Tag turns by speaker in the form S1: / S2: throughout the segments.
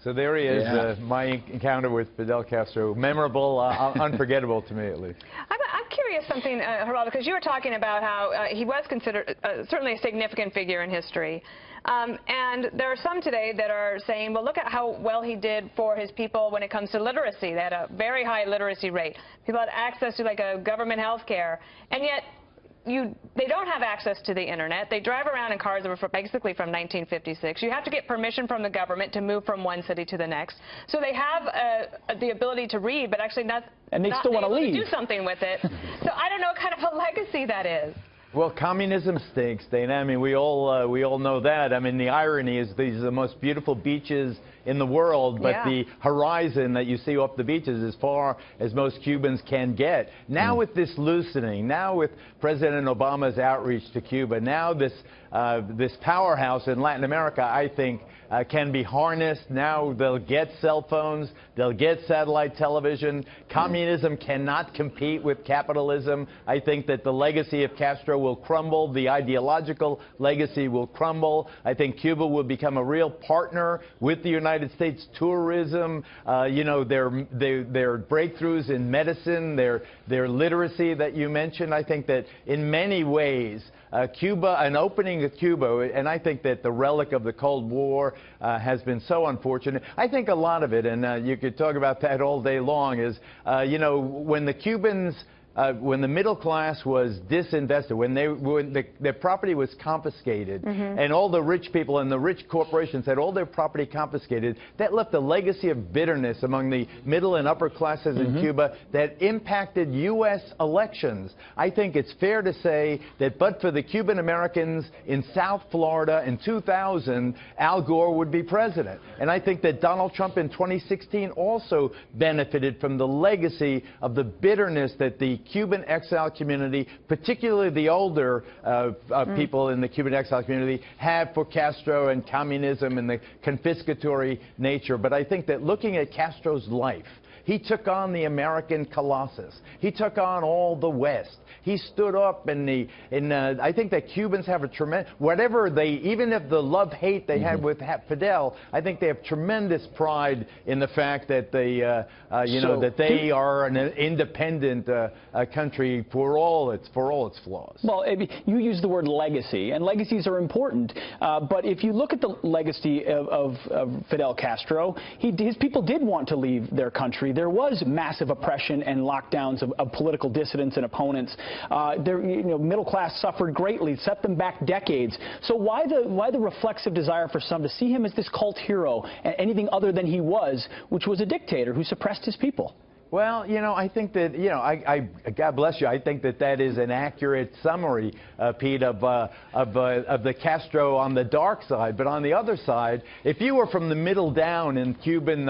S1: So there he is, my encounter with Fidel Castro. Memorable, unforgettable to me, at least.
S2: I'm curious something, Geraldo, because you were talking about how he was considered certainly a significant figure in history. And there are some today that are saying, well, look at how well he did for his people when it comes to literacy. They had a very high literacy rate. People had access to, like, a government health care. And yet, they don't have access to the internet. They drive around in cars that were basically from 1956. You have to get permission from the government to move from one city to the next. So they have the ability to read, but actually not
S3: still want to leave.
S2: Do something with it. So I don't know what kind of a legacy that is.
S1: Well, communism stinks, Dana. I mean, we all know that. I mean, the irony is these are the most beautiful beaches in the world, but the horizon that you see off the beaches is as far as most Cubans can get. Now with this loosening, now with President Obama's outreach to Cuba, now this powerhouse in Latin America, I think, can be harnessed. Now they'll get cell phones, they'll get satellite television. Communism cannot compete with capitalism. I think that the legacy of Castro will crumble. The ideological legacy will crumble. I think Cuba will become a real partner with the United States tourism. You know, their breakthroughs in medicine, their literacy that you mentioned. I think that in many ways, Cuba, an opening of Cuba, and I think that the relic of the Cold War has been so unfortunate. I think a lot of it, and you could talk about that all day long, is, you know, when the Cubans, when the middle class was disinvested, when their property was confiscated, and all the rich people and the rich corporations had all their property confiscated, that left a legacy of bitterness among the middle and upper classes in Cuba that impacted U.S. elections. I think it's fair to say that but for the Cuban Americans in South Florida in 2000, Al Gore would be president. And I think that Donald Trump in 2016 also benefited from the legacy of the bitterness that the Cuban exile community, particularly the older people in the Cuban exile community, have for Castro and communism and the confiscatory nature. But I think that looking at Castro's life, he took on the American Colossus. He took on all the West. He stood up I think that Cubans have a tremendous, whatever they, even if the love-hate they had with Fidel, I think they have tremendous pride in the fact that they, you know, that they are an independent country for all its flaws.
S3: Well, you use the word legacy, and legacies are important. But if you look at the legacy of Fidel Castro, his people did want to leave their country. There was massive oppression and lockdowns of political dissidents and opponents. You know, middle class suffered greatly, set them back decades. So why the reflexive desire for some to see him as this cult hero, and anything other than he was, which was a dictator who suppressed his people?
S1: Well, you know, I think that, you know, God bless you, I think that that is an accurate summary, Pete, of the Castro on the dark side. But on the other side, if you were from the middle down in Cuban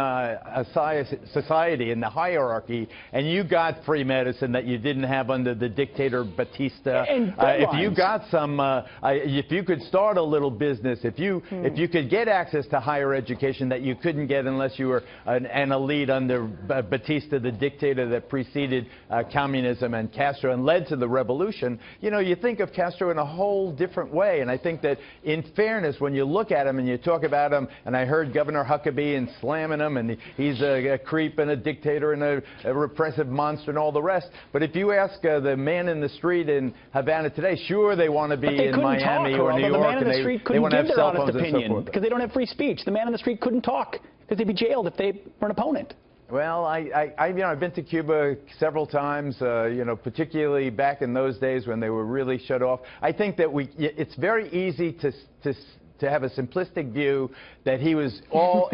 S1: society, in the hierarchy, and you got free medicine that you didn't have under the dictator Batista, if you got some, if you could start a little business, if you could get access to higher education that you couldn't get unless you were an elite under Batista, the dictator that preceded communism and Castro and led to the revolution, you know, you think of Castro in a whole different way. And I think that in fairness, when you look at him and you talk about him, and I heard Governor Huckabee and slamming him, and he's a creep and a dictator and a repressive monster and all the rest. But if you ask the man in the street in Havana today, sure, they want to be in Miami or New York, and they want to have cell phones and so forth.
S3: Because they don't have free speech. The man in the street couldn't talk because they'd be jailed if they were an opponent.
S1: Well, you know, I've been to Cuba several times, you know, particularly back in those days when they were really shut off. I think that it's very easy to have a simplistic view that he was all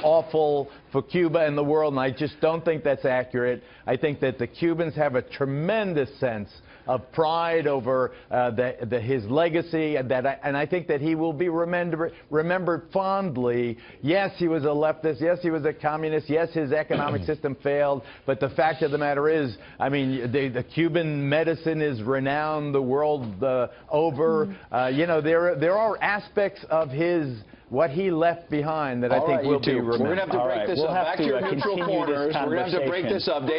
S1: awful for Cuba and the world, and I just don't think that's accurate. I think that the Cubans have a tremendous sense of pride over his legacy, and I think that he will be remembered fondly. Yes, he was a leftist. Yes, he was a communist. Yes, his economic system failed. But the fact of the matter is, I mean, the Cuban medicine is renowned the world over. You know, there are aspects of what he left behind that I think will be remembered.
S4: We're going to have to break this up. Back to your neutral corners. We're going to have to break this up.